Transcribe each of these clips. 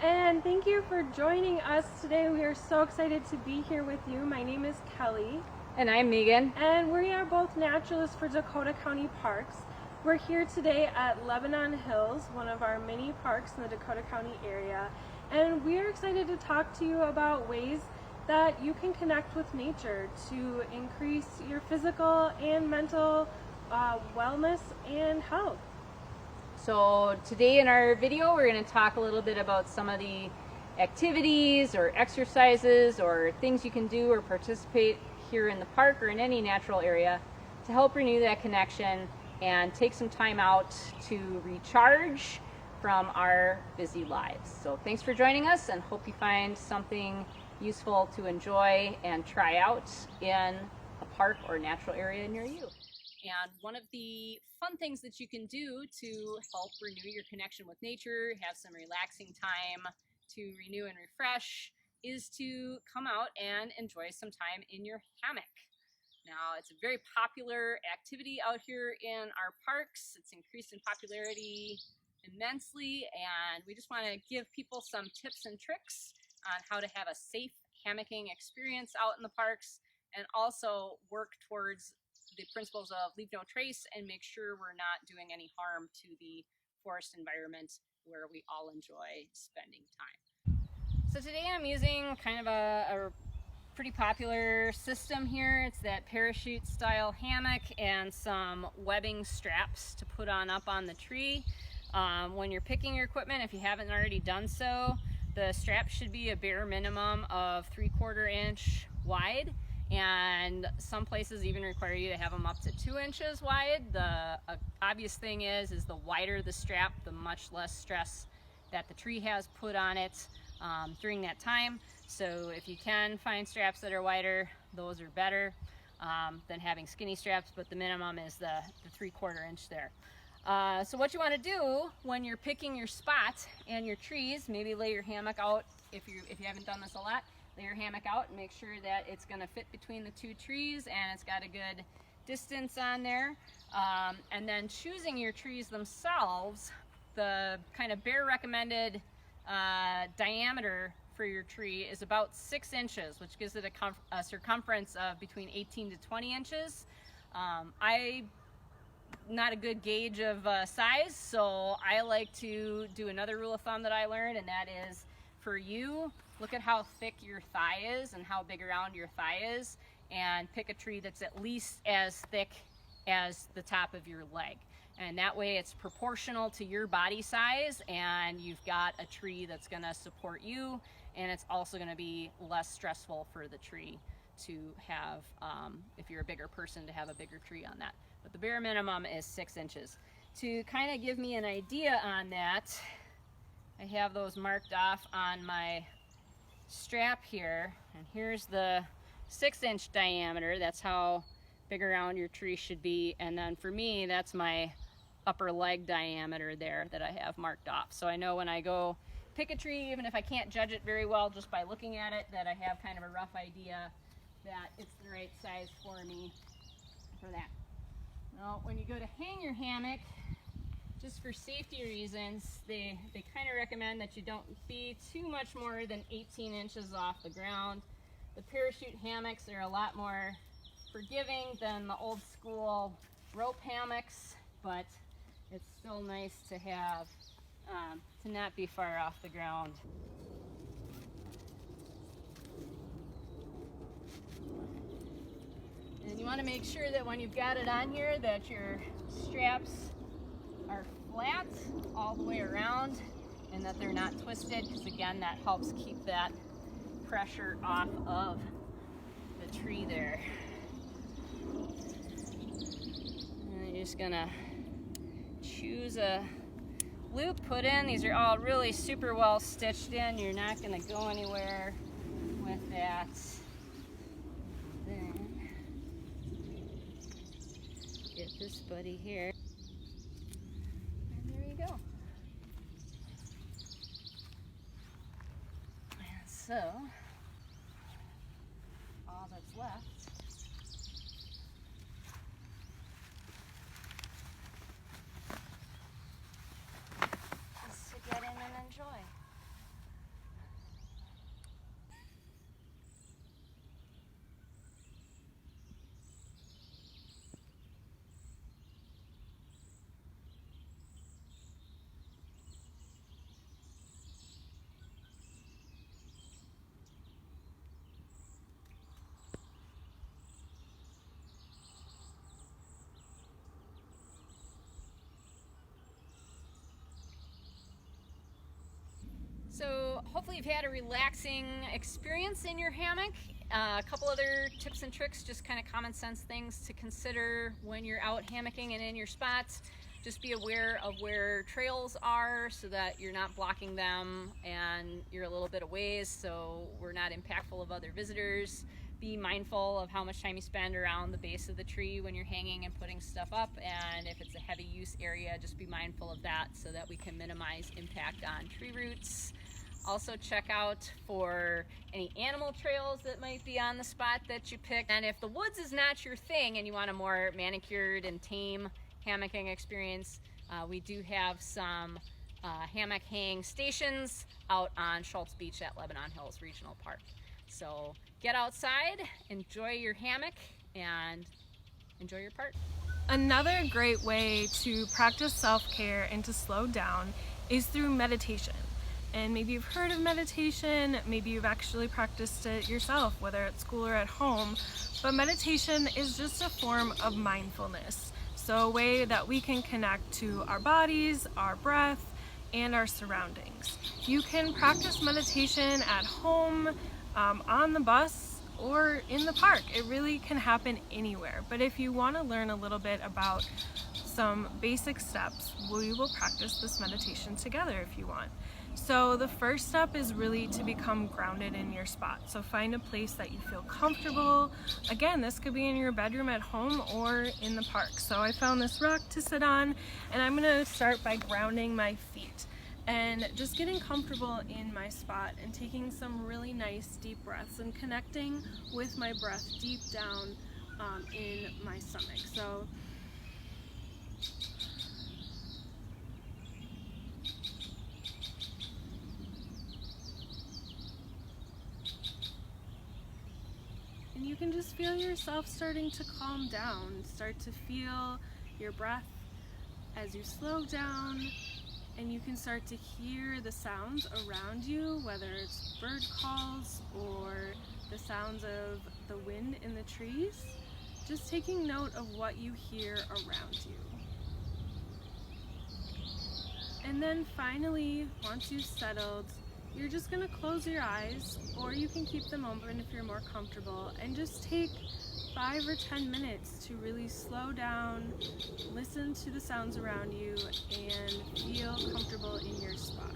and thank you for joining us today. We are so excited to be here with you. My name is Kelly. And I'm Megan. And we are both naturalists for Dakota County Parks. We're here today at Lebanon Hills, one of our many parks in the Dakota County area. And we are excited to talk to you about ways that you can connect with nature to increase your physical and mental wellness and health. So today in our video we're going to talk a little bit about some of the activities or exercises or things you can do or participate here in the park or in any natural area to help renew that connection and take some time out to recharge from our busy lives. So thanks for joining us, and hope you find something useful to enjoy and try out in a park or natural area near you. And one of the fun things that you can do to help renew your connection with nature, have some relaxing time to renew and refresh, is to come out and enjoy some time in your hammock. Now, it's a very popular activity out here in our parks. It's increased in popularity immensely, and we just want to give people some tips and tricks on how to have a safe hammocking experience out in the parks, and also work towards the principles of leave no trace and make sure we're not doing any harm to the forest environment where we all enjoy spending time. So today I'm using kind of a pretty popular system here. It's that parachute style hammock and some webbing straps to put on up on the tree. When you're picking your equipment, if you haven't already done so, the strap should be a bare minimum of 3/4 inch wide, and some places even require you to have them up to 2 inches wide. The obvious thing is the wider the strap, the much less stress that the tree has put on it during that time. So if you can find straps that are wider, those are better than having skinny straps, but the minimum is the 3/4 inch there. So what you want to do when you're picking your spot and your trees, maybe lay your hammock out. If you haven't done this a lot, lay your hammock out and make sure that it's going to fit between the two trees and it's got a good distance on there. And then choosing your trees themselves, the kind of bare recommended diameter for your tree is about 6 inches, which gives it a circumference of between 18 to 20 inches. I'm not a good gauge of size, so I like to do another rule of thumb that I learned, and that is, for you, look at how thick your thigh is and how big around your thigh is, and pick a tree that's at least as thick as the top of your leg. And that way it's proportional to your body size, and you've got a tree that's going to support you, and it's also going to be less stressful for the tree to have, if you're a bigger person, to have a bigger tree on that. But the bare minimum is 6 inches. To kind of give me an idea on that, I have those marked off on my strap here, and here's the 6-inch diameter. That's how big around your tree should be. And then for me, that's my upper leg diameter there that I have marked off. So I know when I go pick a tree, even if I can't judge it very well just by looking at it, that I have kind of a rough idea that it's the right size for me for that. Now, when you go to hang your hammock, just for safety reasons, they kind of recommend that you don't be too much more than 18 inches off the ground. The parachute hammocks are a lot more forgiving than the old school rope hammocks, but it's still nice to have, to not be far off the ground. And you want to make sure that when you've got it on here that your straps are flat all the way around and that they're not twisted, because again, that helps keep that pressure off of the tree there. And you're just gonna choose a loop, put in. These are all really super well stitched in. You're not gonna go anywhere with that. Then get this buddy here. And there you go. And so all that's left is to get in and enjoy. So hopefully you've had a relaxing experience in your hammock. A couple other tips and tricks, just kind of common sense things to consider when you're out hammocking and in your spots. Just be aware of where trails are so that you're not blocking them and you're a little bit away so we're not impactful of other visitors. Be mindful of how much time you spend around the base of the tree when you're hanging and putting stuff up, and if it's a heavy use area, just be mindful of that so that we can minimize impact on tree roots. Also check out for any animal trails that might be on the spot that you picked. And if the woods is not your thing and you want a more manicured and tame hammocking experience, we do have some hammock hang stations out on Schultz Beach at Lebanon Hills Regional Park. So get outside, enjoy your hammock, and enjoy your park. Another great way to practice self-care and to slow down is through meditation. And maybe you've heard of meditation, maybe you've actually practiced it yourself, whether at school or at home, but meditation is just a form of mindfulness. So a way that we can connect to our bodies, our breath, and our surroundings. You can practice meditation at home, on the bus, or in the park. It really can happen anywhere. But if you want to learn a little bit about some basic steps, we will practice this meditation together if you want. So the first step is really to become grounded in your spot. So find a place that you feel comfortable. Again, this could be in your bedroom at home or in the park. So I found this rock to sit on, and I'm gonna start by grounding my feet and just getting comfortable in my spot and taking some really nice deep breaths and connecting with my breath deep down in my stomach. So and you can just feel yourself starting to calm down, start to feel your breath as you slow down, and you can start to hear the sounds around you, whether it's bird calls or the sounds of the wind in the trees. Just taking note of what you hear around you. And then finally, once you've settled, you're just gonna close your eyes, or you can keep them open if you're more comfortable, and just take 5 or 10 minutes to really slow down, listen to the sounds around you, and feel comfortable in your spot.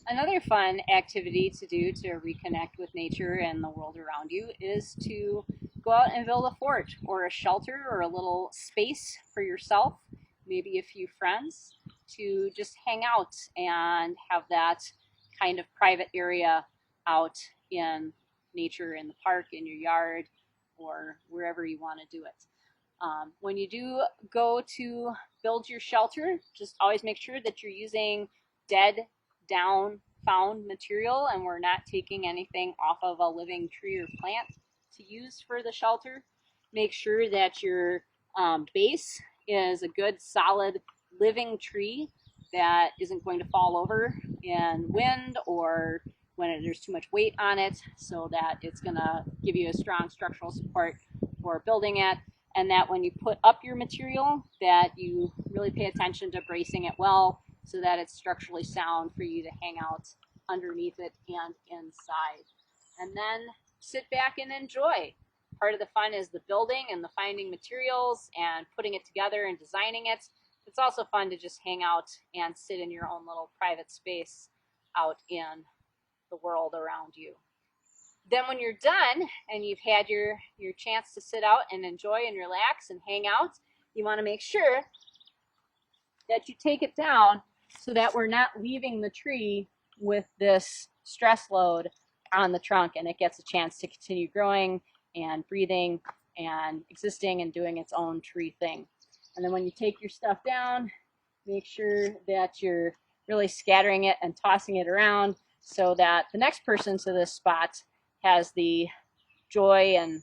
Another fun activity to do to reconnect with nature and the world around you is to go out and build a fort or a shelter or a little space for yourself, maybe a few friends, to just hang out and have that kind of private area out in nature, in the park, in your yard, or wherever you want to do it. When you do go to build your shelter, just always make sure that you're using dead, down, found material, and we're not taking anything off of a living tree or plant to use for the shelter. Make sure that your base is a good, solid, living tree that isn't going to fall over in wind or when there's too much weight on it, so that it's going to give you a strong structural support for building it. And that when you put up your material, that you really pay attention to bracing it well so that it's structurally sound for you to hang out underneath it and inside. And then sit back and enjoy. Part of the fun is the building and the finding materials and putting it together and designing it. It's also fun to just hang out and sit in your own little private space out in the world around you. Then when you're done and you've had your chance to sit out and enjoy and relax and hang out, you want to make sure that you take it down so that we're not leaving the tree with this stress load on the trunk, and it gets a chance to continue growing and breathing and existing and doing its own tree thing. And then when you take your stuff down, make sure that you're really scattering it and tossing it around so that the next person to this spot has the joy and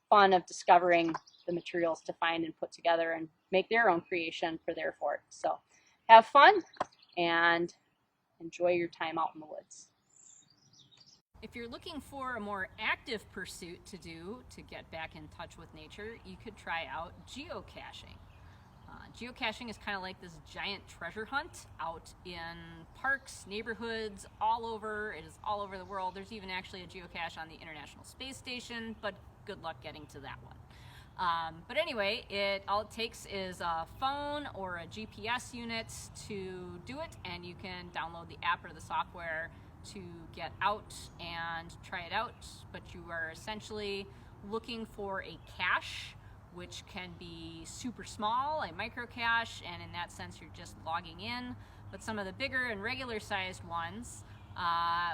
fun of discovering the materials to find and put together and make their own creation for their fort. So have fun and enjoy your time out in the woods. If you're looking for a more active pursuit to do to get back in touch with nature, you could try out geocaching. Geocaching is kind of like this giant treasure hunt out in parks, neighborhoods, all over. It is all over the world. There's even actually a geocache on the International Space Station, but good luck getting to that one. But anyway, all it takes is a phone or a GPS unit to do it, and you can download the app or the software to get out and try it out. But you are essentially looking for a cache, which can be super small, a micro cache, and in that sense you're just logging in. But some of the bigger and regular sized ones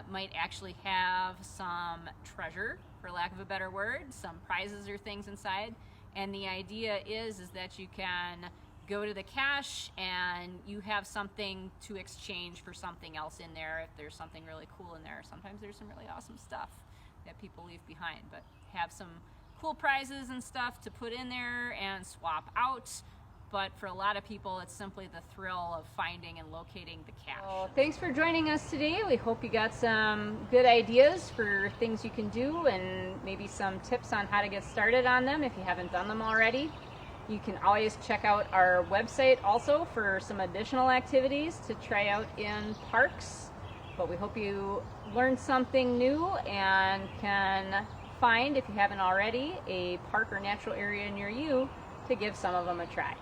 might actually have some treasure, for lack of a better word, some prizes or things inside. And the idea is that you can go to the cache and you have something to exchange for something else in there if there's something really cool in there. Sometimes there's some really awesome stuff that people leave behind, but have some cool prizes and stuff to put in there and swap out. But for a lot of people, it's simply the thrill of finding and locating the cache. Well, thanks for joining us today. We hope you got some good ideas for things you can do and maybe some tips on how to get started on them if you haven't done them already. You can always check out our website also for some additional activities to try out in parks. But we hope you learned something new and can find, if you haven't already, a park or natural area near you to give some of them a try.